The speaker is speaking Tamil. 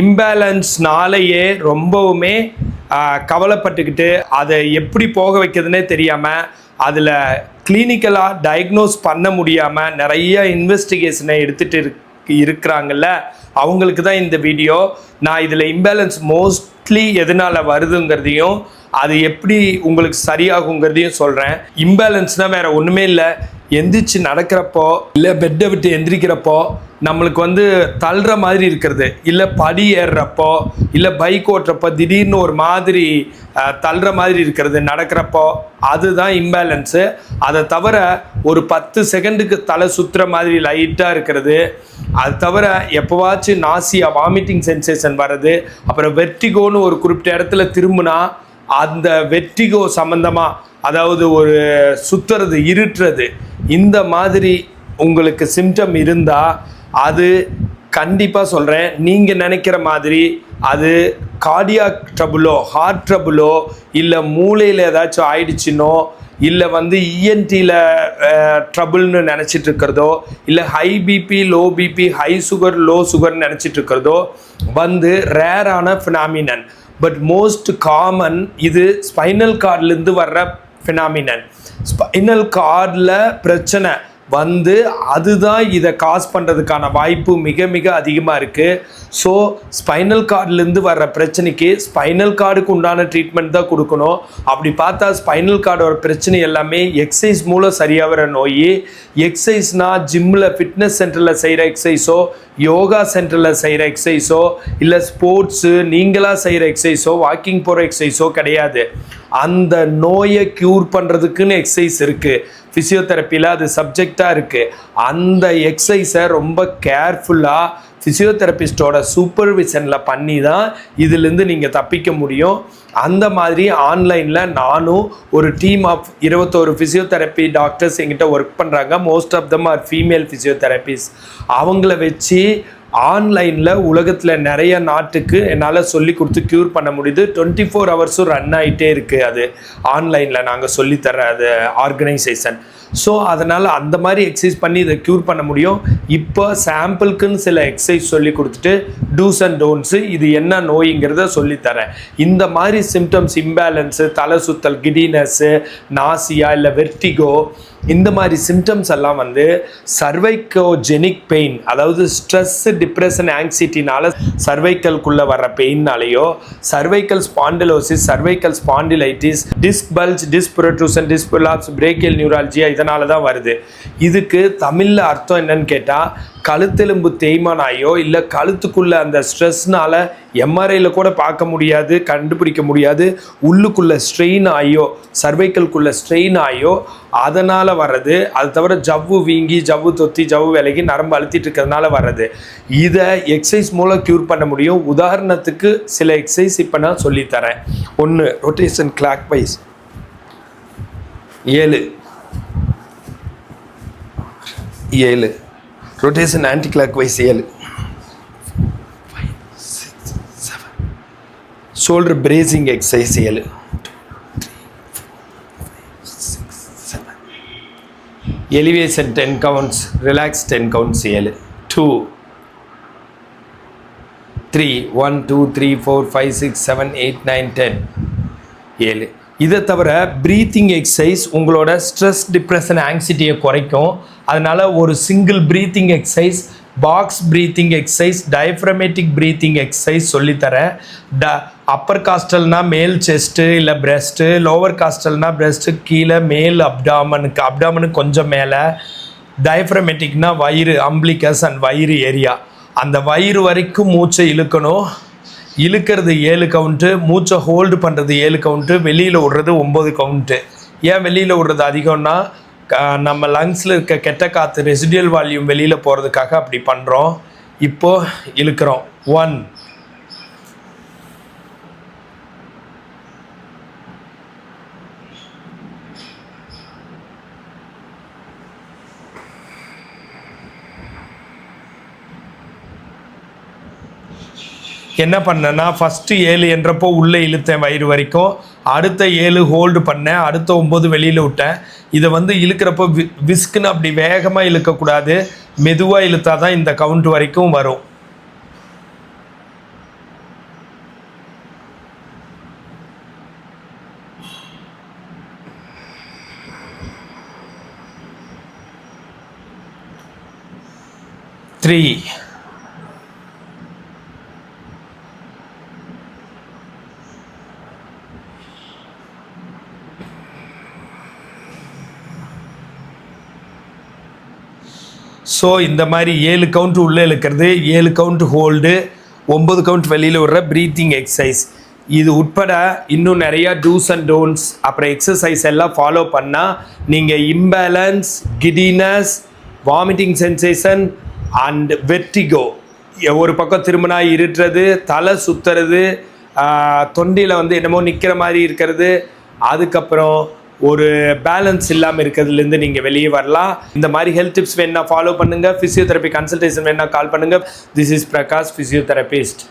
இம்பேலன்ஸ்னாலேயே ரொம்பவுமே கவலைப்பட்டுக்கிட்டு அதை எப்படி போக வைக்கிறதுனே தெரியாமல் அதில் கிளினிக்கலாக டயக்னோஸ் பண்ண முடியாமல் நிறைய இன்வெஸ்டிகேஷனை எடுத்துகிட்டு இருக்கிறாங்கல்ல, அவங்களுக்கு தான் இந்த வீடியோ. நான் இதில் இம்பேலன்ஸ் மோஸ்ட்லி எதனால் வருதுங்கிறதையும் அது எப்படி உங்களுக்கு சரியாகுங்கிறதையும் சொல்கிறேன். இம்பேலன்ஸ்னால் வேறு ஒன்றுமே இல்லை, எந்திரிச்சு நடக்கிறப்போ இல்லை பெட்டை விட்டு எந்திரிக்கிறப்போ நம்மளுக்கு தள்ளுற மாதிரி இருக்கிறது, இல்லை படி ஏறுறப்போ இல்லை பைக் ஓட்டுறப்போ திடீர்னு ஒரு மாதிரி தள்ளுற மாதிரி இருக்கிறது நடக்கிறப்போ, அதுதான் இம்பேலன்ஸு. அதை தவிர ஒரு 10 செகண்டுக்கு தலை சுற்றுற மாதிரி லைட்டாக இருக்கிறது, அது தவிர எப்போவாச்சும் நாசியா வாமிட்டிங் சென்சேஷன் வர்றது, அப்புறம் வெர்டிகோன்னு ஒரு குறிப்பிட்ட இடத்துல திரும்பினா அந்த வெர்டிகோ சம்மந்தமாக, அதாவது ஒரு சுற்றுறது இருட்டுறது, இந்த மாதிரி உங்களுக்கு சிம்டம் இருந்தால் அது கண்டிப்பாக சொல்கிறேன், நீங்கள் நினைக்கிற மாதிரி அது கார்டியாக் ட்ரபுளோ ஹார்ட் ட்ரபுளோ இல்லை மூளையில் ஏதாச்சும் ஆயிடுச்சுன்னோ இல்லை இஎன்டியில் ட்ரபுள்னு நினச்சிட்டு இருக்கிறதோ இல்லை high BP low BP high sugar low சுகர்னு நினச்சிட்டு இருக்கிறதோ ரேரான ஃபினாமினன். பட் மோஸ்ட் காமன் இது ஸ்பைனல் கார்ட்லேருந்து வர்ற ஃபினாமினன். ஸ்பைனல் கார்டில் பிரச்சனை அதுதான் இதை காஸ் பண்ணுறதுக்கான வாய்ப்பு மிக மிக அதிகமாக இருக்குது. ஸோ ஸ்பைனல் கார்ட்லேருந்து வர்ற பிரச்சனைக்கு ஸ்பைனல் கார்டுக்கு உண்டான ட்ரீட்மெண்ட் தான் கொடுக்கணும். அப்படி பார்த்தா ஸ்பைனல் கார்டோட பிரச்சனை எல்லாமே எக்ஸசைஸ் மூலம் சரியாகிற நோய். எக்ஸசைஸ்னால் ஜிம்மில் ஃபிட்னஸ் சென்டரில் செய்கிற எக்ஸசைஸோ யோகா சென்டரில் செய்கிற எக்ஸசைஸோ இல்லை ஸ்போர்ட்ஸு நீங்களாக செய்கிற எக்ஸசைஸோ வாக்கிங் போகிற எக்ஸசைஸோ கிடையாது. அந்த நோயை க்யூர் பண்ணுறதுக்குன்னு எக்ஸசைஸ் இருக்குது, ஃபிசியோதெரப்பியில் அது சப்ஜெக்டாக இருக்குது. அந்த எக்ஸசைஸை ரொம்ப கேர்ஃபுல்லாக ஃபிசியோதெரபிஸ்டோட சூப்பர்விஷனில் பண்ணி தான் இதிலேருந்து நீங்கள் தப்பிக்க முடியும். அந்த மாதிரி ஆன்லைனில் நானும் ஒரு டீம் ஆஃப் 21 ஃபிசியோதெரப்பி டாக்டர்ஸ் எங்கிட்ட ஒர்க் பண்ணுறாங்க. Most of them are female physiotherapist. அவங்கள வச்சு ஆன்லைனில் உலகத்தில் நிறைய நாட்டுக்கு என்னால் சொல்லி கொடுத்து க்யூர் பண்ண முடியுது. 24 ஹவர்ஸும் ரன் ஆகிட்டே இருக்குது. அது ஆன்லைனில் நாங்கள் சொல்லித்தர அது ஆர்கனைசேஷன். ஸோ அதனால் அந்த மாதிரி எக்ஸசைஸ் பண்ணி இதை க்யூர் பண்ண முடியும். இப்போ சாம்பிளுக்குன்னு சில எக்ஸசைஸ் சொல்லி கொடுத்துட்டு டூஸ் அண்ட் டோன்ட்ஸு இது என்ன நோய்ங்கிறத சொல்லித்தரேன். இந்த மாதிரி சிம்டம்ஸ் இம்பேலன்ஸு, தலை சுத்தல், கிடினஸ்ஸு, நாசியா இல்லை வெர்டிகோ, இந்த மாதிரி சிம்டம்ஸ் எல்லாம் சர்வைக்கோஜெனிக் பெயின், அதாவது ஸ்ட்ரெஸ் டிப்ரெஷன் ஆங்ஸைட்டினால சர்வைக்கல்குள்ளே வர்ற பெயின்னாலேயோ cervical spondylosis, cervical spondylitis, disc bulge, disc protrusion, disc prolapse, brachial neuralgia இதனால தான் வருது. இதுக்கு தமிழில் அர்த்தம் என்னன்னு கேட்டால் கழுத்தெலும்பு தேய்மானாயோ இல்லை கழுத்துக்குள்ளே அந்த ஸ்ட்ரெஸ்னால் எம்ஆர்ஐயில் கூட பார்க்க முடியாது, கண்டுபிடிக்க முடியாது, உள்ளுக்குள்ளே ஸ்ட்ரெயின் ஆகியோ சர்வைக்கல்குள்ளே ஸ்ட்ரெயின் ஆகியோ அதனால் வர்றது. அது தவிர ஜவ்வு வீங்கி ஜவ்வு தொத்தி ஜவ்வு விலகி நரம்பு அழுத்திட்டு இருக்கிறதுனால வர்றது. இதை எக்ஸசைஸ் மூலம் க்யூர் பண்ண முடியும். உதாரணத்துக்கு சில எக்ஸசைஸ் இப்போ நான் சொல்லித்தரேன். 1 rotation clockwise 7 rotation anti clockwise 7, shoulder bracing exercise 7, 2, 3, 4, 5, 6, 7, elevation 10 counts, relax 10 counts 7, 2, 3, 1, 2, 3, 4, 5, 6, 7, 8, 9, 10, 7. இதை தவிர ப்ரீத்திங் எக்ஸசைஸ் உங்களோட ஸ்ட்ரெஸ் டிப்ரெஷன் ஆங்ஸைட்டியை குறைக்கும். அதனால் ஒரு single breathing exercise, box breathing exercise, diaphragmatic breathing exercise சொல்லித்தரேன். அப்பர் காஸ்டல்னால் மேல் செஸ்ட்டு இல்லை பிரெஸ்ட்டு, லோவர் காஸ்டல்னால் பிரெஸ்ட்டு கீழே மேல் அப்டாமனுக்கு கொஞ்சம் மேலே, டயஃப்ரமேட்டிக்னால் வயிறு அம்பிளிகஸ் அண்ட் வயிறு ஏரியா, அந்த வயிறு வரைக்கும் மூச்சை இழுக்கணும். இழுக்கிறது 7 கவுண்ட்டு, மூச்சை ஹோல்டு பண்ணுறது 7 கவுண்ட்டு, வெளியில் விடுறது 9 கவுண்ட்டு. ஏன் வெளியில் விடுறது அதிகம்னா நம்ம லங்ஸில் இருக்க கெட்ட காற்று ரெசிடியல் வால்யூம் வெளியில் போகிறதுக்காக அப்படி பண்ணுறோம். இப்போது இழுக்கிறோம் 1, என்ன பண்ணேன்னா ஃபஸ்ட்டு 7 என்றப்போ உள்ளே இழுத்தேன் வயிறு வரைக்கும், அடுத்த 7 ஹோல்டு பண்ணேன், அடுத்த 9 வெளியில் விட்டேன். இதை இழுக்கிறப்போ விஸ்க்குன்னு அப்படி வேகமாக இழுக்கக்கூடாது, மெதுவாக இழுத்தா தான் இந்த கவுண்ட் வரைக்கும் வரும். 3. ஸோ இந்த மாதிரி 7 கவுண்ட் உள்ளே இழுக்கிறது, 7 கவுண்ட் ஹோல்டு, 9 கவுண்ட் வெளியில் விடுற ப்ரீத்திங் எக்ஸசைஸ். இது உட்பட இன்னும் நிறையா டூஸ் அண்ட் டோன்ட்ஸ் அப்புறம் எக்ஸசைஸ் எல்லாம் ஃபாலோ பண்ணால் நீங்கள் imbalance, giddiness, vomiting sensation and vertigo, ஒரு பக்கம் திரும்பினா இருட்டுறது, தலை சுற்றுறது, தொண்டியில் வந்து என்னமோ நிற்கிற மாதிரி இருக்கிறது, அதுக்கப்புறம் ஒரு பேலன்ஸ் இல்லாமல் இருக்கிறதுலேருந்து நீங்கள் வெளியே வரலாம். இந்த மாதிரி ஹெல்த் டிப்ஸ் வேணா ஃபாலோ பண்ணுங்கள். ஃபிசியோதெரப்பி கன்சல்டேஷன் வேணா கால் பண்ணுங்கள். This is Prakash, physiotherapist.